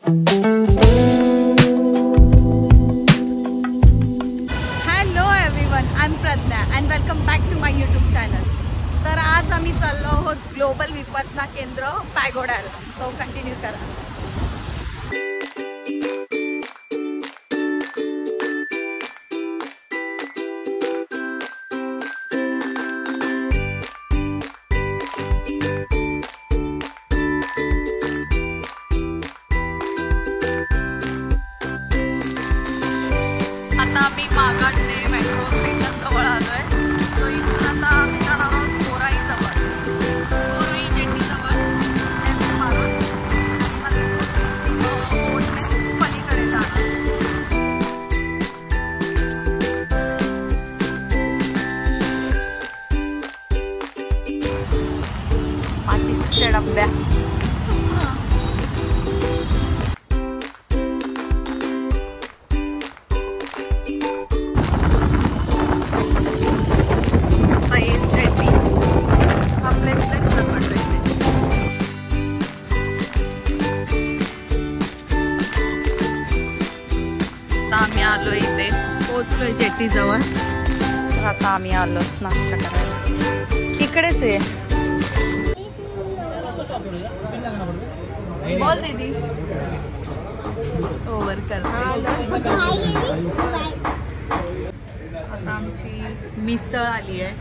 Hello everyone, I am Pragya and welcome back to my YouTube channel. तर आज आम्ही चाललो आहोत ग्लोबल विपश्यना केंद्र पॅगोडाला. सो कंटिन्यू करा. आता आम्ही मागाड ते मेट्रो स्टेशन जवळ आलोय. तो इथून आता आम्ही जाणार आहोत गोराई जवळ, गोराई जेटी जवळ लेफ्ट मारून, आणि मग तिथून बोटने पलीकडे जाणार. मातीच्या डब्या आम्ही आलो इथे, पोहोचलोय जेटी जवळ. आता आम्ही आलो नाश्ता करायला. इकडेच आहे. बोल दीदी. ओव्हर कर. आता आमची मिसळ आली आहे.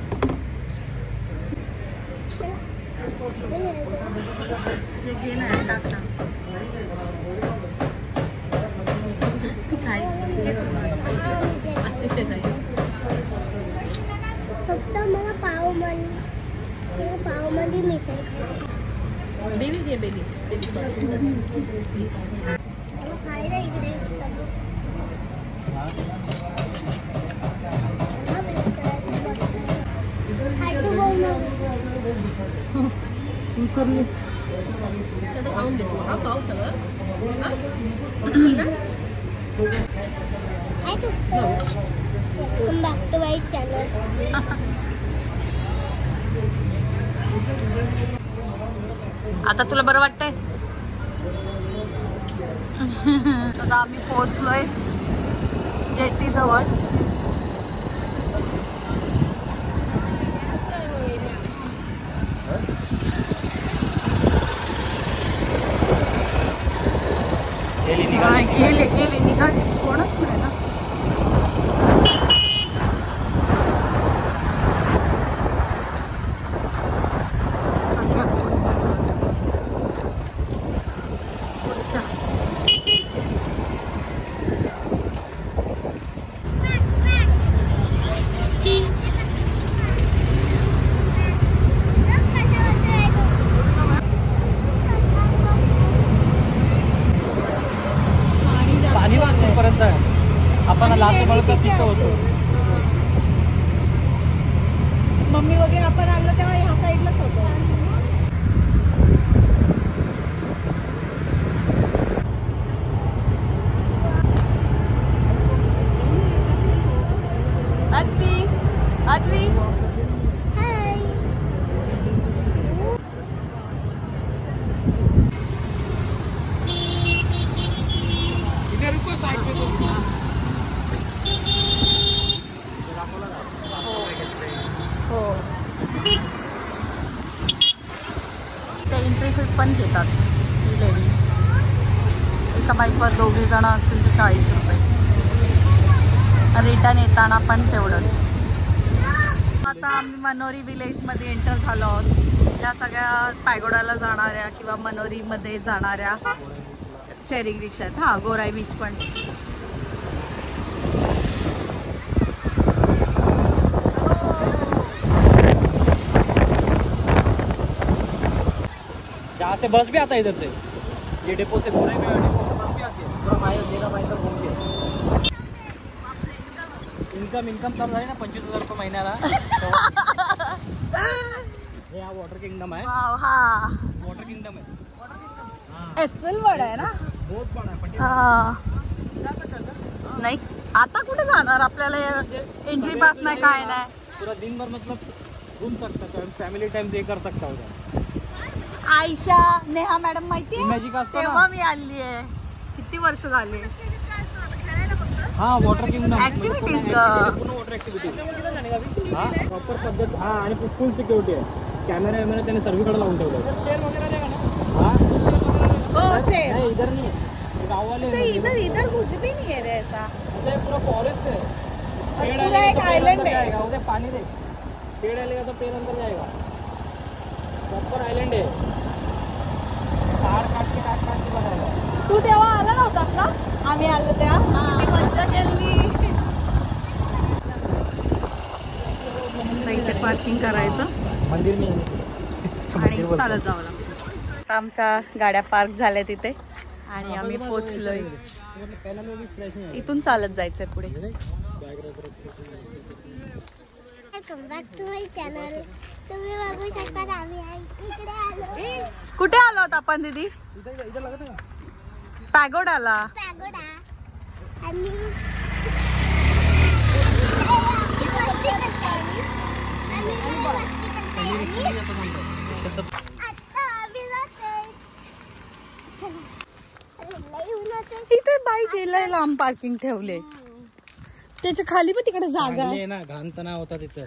घे ना, टाक ना. फक्त मला पावमध्ये मिसळ बेबी घे, बेबी खायला इकडे खाऊन देतो. हा पाव सगळं Welcome back to my channel. आता तुला बरं वाटतंय? आता आम्ही पोहोचलोय जेटी जवळ. गेले गेले निघाले, कोणच नाही ना. आपण लास्ट बळका तिथं होतो. मम्मी वगैरे आपण आलो तेव्हा ह्या साईडलाच होतो. आद्वी, आद्वी एंट्री फी पण घेतात ही लेडीज. एका बाईकवर 2 जण असतील तर 40 रुपये. रिटर्न येताना पण तेवढंच. आता आम्ही मनोरी विलेजमध्ये एंटर झालो आहोत. त्या सगळ्या पॅगोडाला जाणाऱ्या किंवा मनोरीमध्ये जाणाऱ्या शेअरिंग रिक्षा आहेत. हां, गोराई बीच पण. जहाँ से बस भी आता है इधर से, ये डिपो से गोराई में डिपो से बस भी आती है. पूरा मेरा माहिती घूम के इनकम सब झाली ना 25,000 रुपये महिन्याला. हे हा वॉटर किंगडम आहे. हा वॉटर किंगडम आहे. एस्सेल बडा आहे ना. बहुत बड़ा है. हा नाही, आता कुठे जाणार? आपल्याला एंट्री पास नाही, काय नाही. पूरा दिन भर मतलब घूम सकता है, फैमिली टाइम दे कर सकता है. आयशा, नेहा मॅडम माहिती आहे? तेव्हा मी आली आहे. किती वर्ष झाले. हा water king activities water activities हा प्रॉपर पद्धत. हा आणि फुल सिक्युरिटी आहे. कॅमेरा वॅमेरा त्याने सर्वीकडे लावून ठेवलं. हा नहीं इधर नहीं है, गाँव वाले हैं. इधर इधर कुछ भी नहीं है रे ऐसा. ये पूरा फॉरेस्ट है. पेड़ पूरा एक आइलैंड है. उधर पानी दे. पेड़ आएगा तो पेड़ अंदर जाएगा. प्रॉपर आइलैंड है. पहाड़ काट के बनाएगा. तू तेव्हा आला नव्हतास ना. आम्ही आलो तेव्हा किती मज्जा केली. इथे पार्किंग करायचं मंदिर में आणि चालत जावं लागतं. आमच्या गाड्या पार्क झाल्या तिथे आणि आम्ही पोचलोय. इथून चालत जायचंय पुढे. Welcome back to my channel. तुम्ही बघू शकता आम्ही इकडे आलो. कुठे आलो होतो आपण दीदी. पॅगोडाला. पॅगोडा आणि इथे बाईक गेलाय. लांब पार्किंग ठेवले. त्याच्या खाली पण तिकडे जागा आहे ना. घाण तणाव होता तिथं.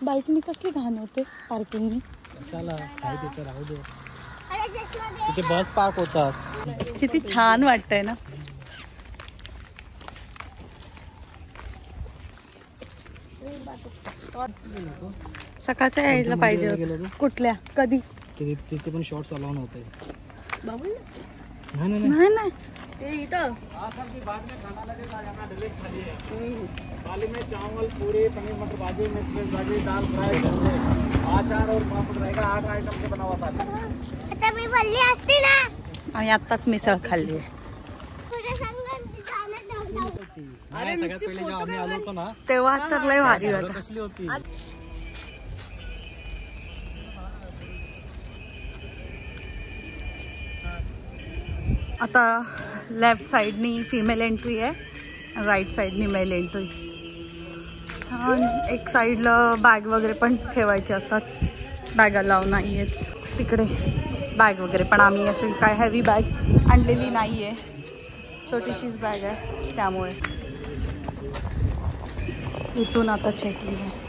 बाईकनी कसली घाण होते पार्किंगनी. कशाला काय तिथं राहू दे. तिथे बस पार्क होतात. किती छान वाटतंय ना. सकाळच्या यायला पाहिजे होतं. कुठल्या कधी तिथे पण शॉर्ट्स अलाउन होते. नाही नाही थाली में चावल पूरी पनीर मटर भाजी मिक्स भाजी दाल फ्राई अचार और पापड़ रहेगा. 8 आइटम से बना हुआ था. आता मी बोलली असती ना. आम्ही आत्ताच मिसळ खाल्ली. पुढे सांगा जाणं नव्हतं. नाही सगळ्यात पहिले जेव्हा आम्ही आलो होतो ना तेव्हा तर लय भारी होता. कसली होती. आता लेफ्ट साइडनी फिमेल एंट्री आहे. राईट साइडनी मेल एंट्री. एक साईडला बॅग वगैरे पण ठेवायचे असतात. बॅगा लाव नाही आहेत तिकडे बॅग वगैरे. पण आम्ही अशी काय हेवी बॅग आणलेली नाही आहे. छोटीशीच बॅग आहे त्यामुळे. इथून आता चेकिंग आहे.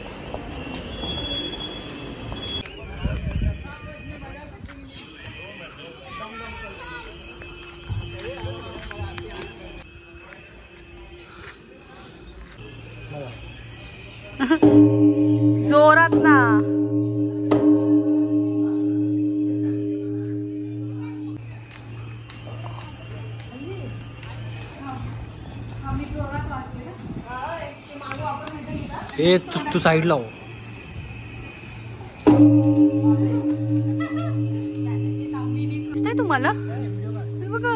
जोरात ना. ए तू साइड ला हो. दिसतंय तुम्हाला. हे बघा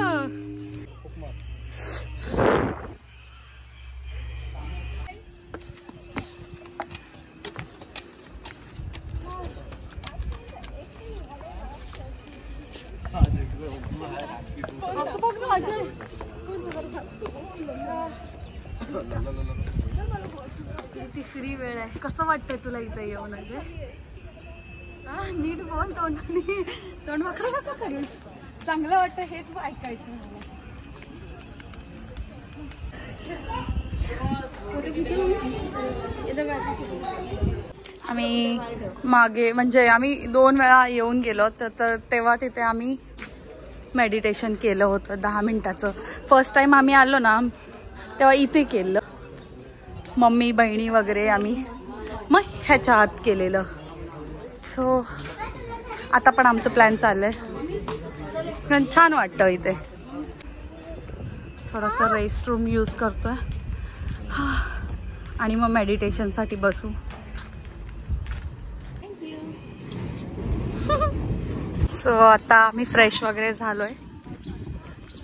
असं बघ ना अजय. तिसरी वेळ आहे. कसं वाटतंय तुला इथे येऊन अजय. नीट बोल. तोंड वाकडं नका करूस. चांगलं वाटतं हेच ऐकायचं. आम्ही मागे म्हणजे आम्ही 2 वेळा येऊन गेलो तर तेव्हा तिथे आम्ही मेडिटेशन केलं होतं 10 मिनिटाचं. फर्स्ट टाइम आम्ही आलो ना तेव्हा इथे केलं. मम्मी बहिणी वगैरे आम्ही मग ह्याच्या आत केलेलं. सो आता पण आमचं प्लॅन चाललंय. पण छान वाटतं इथे. थोडासा रेस्ट रूम यूज करतोय आणि मग मेडिटेशनसाठी बसू. सो आता आम्ही फ्रेश वगैरे झालोय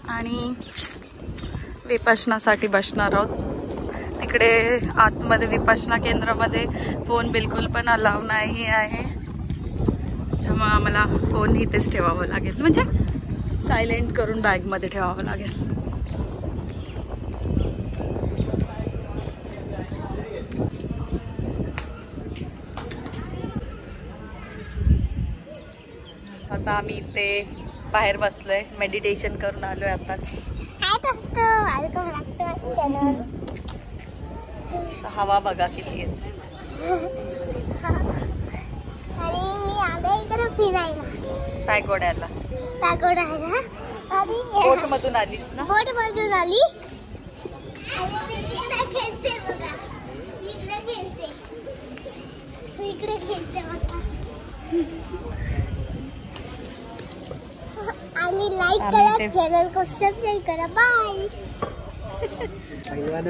आणि विपश्यनासाठी बसणार आहोत. तिकडे आतमध्ये विपश्यना केंद्रामध्ये फोन बिलकुल पण अलाव नाही आहे. त्यामुळे आम्हाला फोन इथेच ठेवावं लागेल. म्हणजे सायलेंट करून बॅगमध्ये ठेवावं लागेल. आता आम्ही इथे बाहेर बसलोय, मेडिटेशन करून आलोय आताच. हवा बघा किती आहे. आणि मी आले इकडे फिरायला पॅगोड्याला. आणि बोट मधून आलीस ना? बोट मधून आली. खेळते बघा, इकडे खेळते बघा. आणि लाईक करा, चॅनल को सबस्क्राइब करा. बाय.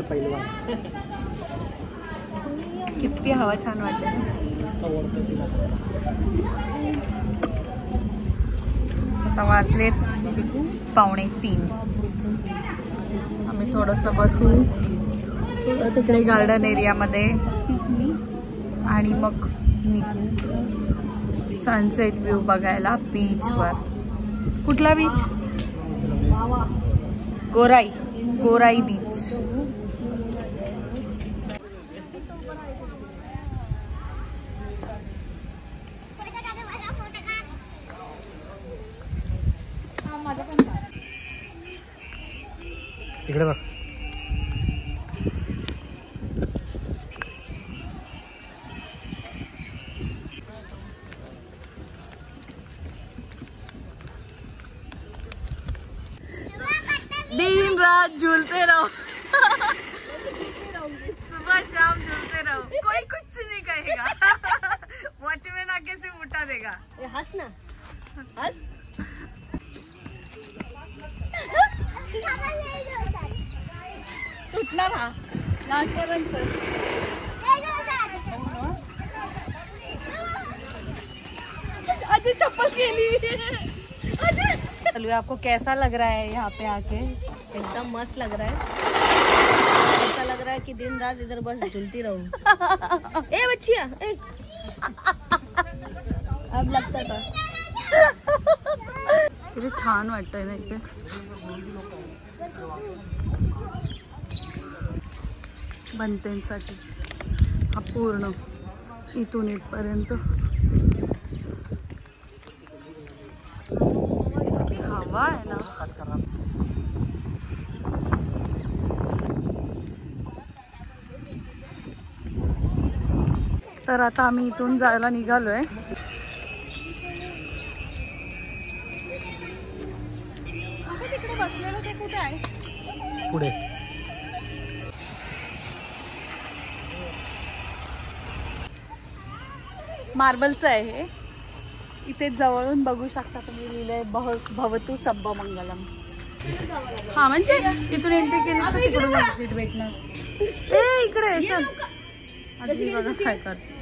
पहिलवान किती हवा छान वाटते. आता वाजलेत 2:45. आम्ही थोडस बसू थोडं तिकडे गार्डन एरियामध्ये आणि मग निघू सनसेट व्ह्यू बघायला बीचवर. कुठला बीच? गोराई बीच. इकडे बघ. दिन रात झूलते रहो, सुबह शाम झूलते रहो, कोई कुछ नहीं कहेगा. वॉचमैन आके सिर्फ उठा देगा. हंस ना, हंस. सुटणार हा लाटपर्यंत. अजय चप्पल केली. चलो, आपको कैसा लग रहा है यहाँ पे आके? एकदम मस्त लग रहा है. ऐसा लग रहा है कि दिन रात इधर बस झूलती रहूं. ए बच्चिया, ए. अब लगता था. किती छान वाटतंय ना इथे. बनतेंसाठी हा पूर्ण इथून इथपर्यंत हवा आहे ना. तर आता आम्ही इथून जायला निघालोय. तिकडे बसलेलं ते कुठे आहे? पुढे. मार्बलचं आहे हे. इथे जवळून बघू शकता तुम्ही, लिहिलंय भवतु सब्ब मंगलम. हा म्हणजे इथून एंट्री केली तर तिकडून सीट भेटणार. ए इकडे चल. आधी बघा काय करते.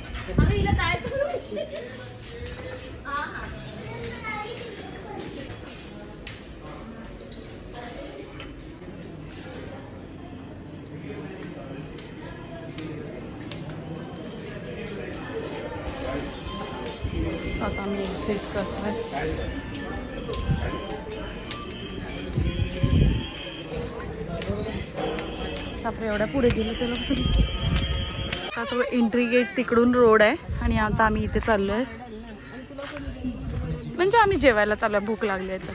आता मी एक्झिट करतोय. बापरे, एवढ्या पुढे गेलो त्याला कसं. आता एंट्री गेट तिकडून रोड आहे आणि आता आम्ही इथे चाललोय. म्हणजे आम्ही जेवायला चाललोय, भूक लागली आहे तर.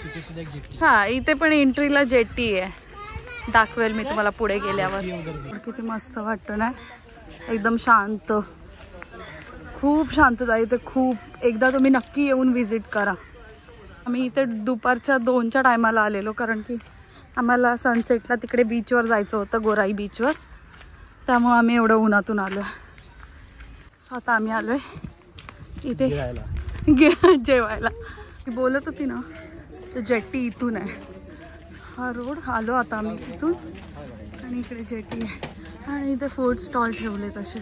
हा, इथे पण एंट्रीला जेटी आहे. दाखवेल मी तुम्हाला पुढे गेल्यावर. किती मस्त वाटतं ना, एकदम शांत. खूप शांतता इथे खूप. एकदा तुम्ही नक्की येऊन व्हिजिट करा. आम्ही इथे दुपारच्या 2च्या टायमाला आलेलो कारण की आम्हाला सनसेटला तिकडे बीचवर जायचं होतं, गोराई बीचवर. त्यामुळे आम्ही एवढं उन्हातून आलो. आता आम्ही आलोय इथे जेवायला. मी बोलत होती ना, तर जेट्टी इथून आहे. हा रोड आलो आता आम्ही तिथून आणि इकडे जेट्टी आहे आणि इथे फूड स्टॉल ठेवले तसे.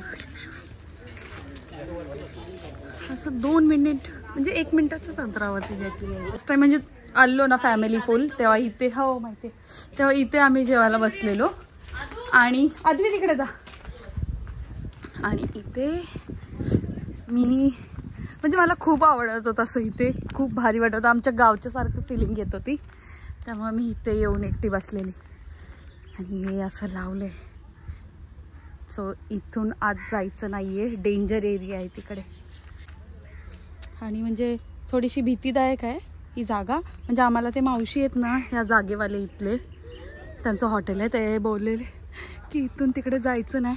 असं 2 मिनिट म्हणजे 1 मिनिटाच्याच अंतरावरती जेट्टी आहे. फर्स्ट टाइम म्हणजे आलो ना फॅमिली फुल, तेव्हा इथे हो माहिती आहे, तेव्हा इथे आम्ही जेवायला बसलेलो. आणि आधी तिकडे जा. आणि इथे मी म्हणजे मला खूप आवडत होतं असं. इथे खूप भारी वाटत होतं. आमच्या गावच्या सारखं फिलिंग येत होती. त्यामुळे मी इथे येऊन एकटी बसलेली आणि हे असं लावलंय. सो इथून आत जायचं नाहीये, डेंजर एरिया आहे तिकडे. आणि म्हणजे थोडीशी भीतीदायक आहे ही जागा. म्हणजे आम्हाला ते मावशी आहेत ना या जागेवाले इथले, त्यांचं हॉटेल आहे, ते बोललेले की इथून तिकडे जायचं नाही.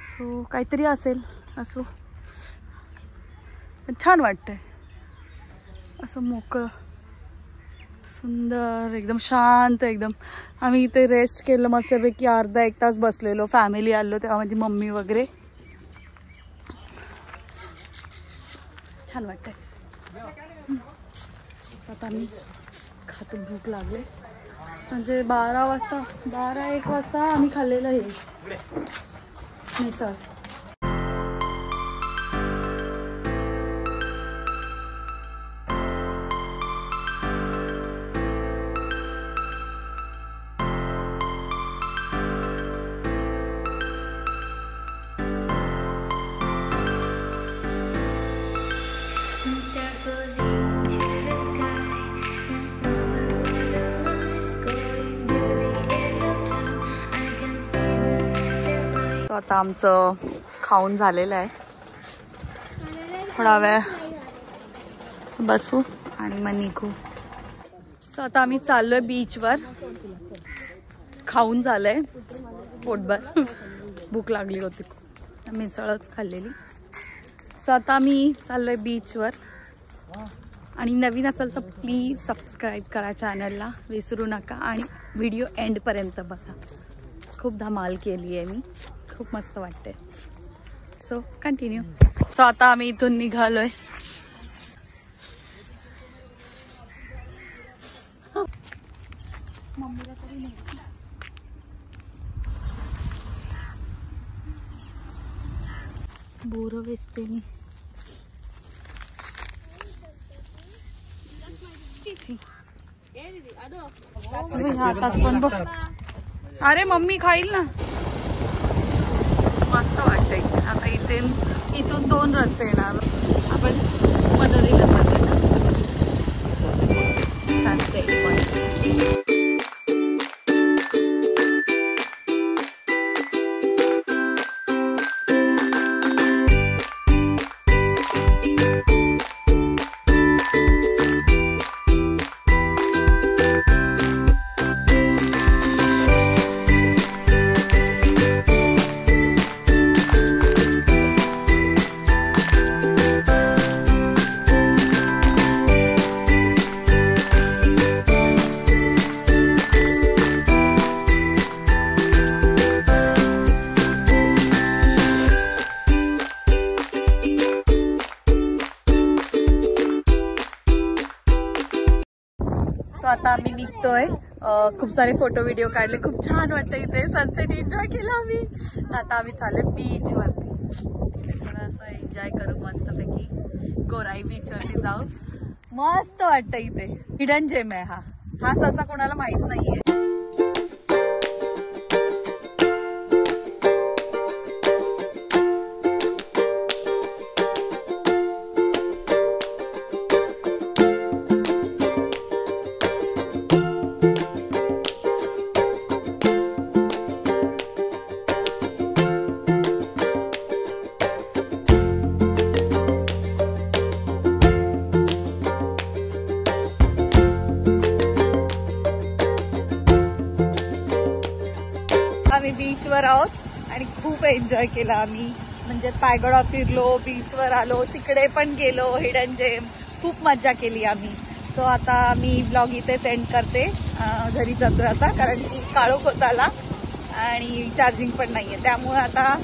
सो काहीतरी असेल असो, पण छान वाटतंय असं मोकळं सुंदर एकदम शांत एकदम. आम्ही इथे रेस्ट केलं मस्तपैकी, अर्धा एक तास बसलेलो, फॅमिली आलो तेव्हा, माझी मम्मी वगैरे. छान वाटतंय. आता आम्ही खातो, भूक लागले. म्हणजे 12-1 वाजता आम्ही खाल्लेलं हे मिसळ. आता आमचं खाऊन झालेलं आहे. थोडा वेळ बसू आणि मग निघू. सो आता आम्ही चाललोय बीचवर. खाऊन झालंय पोटभर, भूक लागली होती, मिसळच खाल्लेली. सो आता आम्ही चाललोय बीचवर. आणि नवीन असेल तर प्लीज सबस्क्राईब करा चॅनलला, विसरू नका. आणि व्हिडिओ एंडपर्यंत बघा. खूप धमाल केली आहे मी, खूप मस्त वाटते. So continue. सो आता आम्ही इथून निघालोय. बोरं वेचते मी. अरे मम्मी खाईल ना. मस्त वाटतंय. आता इथून 2 रस्ते येणार. आपण मनोरीला चाललोय ना. Sunset point. आता आम्ही निघतोय. खूप सारे फोटो व्हिडिओ काढले, खूप छान वाटतं इथे. सनसेट एन्जॉय केला आम्ही. आता आम्ही चाललोय बीच वरती. थोडंसं एन्जॉय करू मस्तपैकी. गोराई बीच वरती जाऊ. मस्त वाटतं इथे. हिडन जेम आहे हा सहसा कोणाला माहित नाहीये. बीचवर आहोत आणि खूप एन्जॉय केला आम्ही. म्हणजे पायगडा फिरलो, बीचवर आलो, तिकडे पण गेलो, हिडन जेम. खूप मजा केली आम्ही. सो आता मी ब्लॉग इथे सेंड करते. घरी जातोय आता, कारण की काळोख होत आला आणि चार्जिंग पण नाहीये. त्यामुळे आता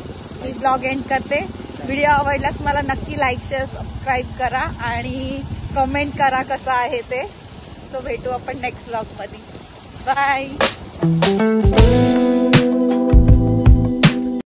मी ब्लॉग एंड करते. व्हिडिओ आवडल्यास मला नक्की लाईक, शेअर, सबस्क्राईब करा आणि कमेंट करा कसं आहे ते. सो भेटू आपण नेक्स्ट ब्लॉग मध्ये. बाय.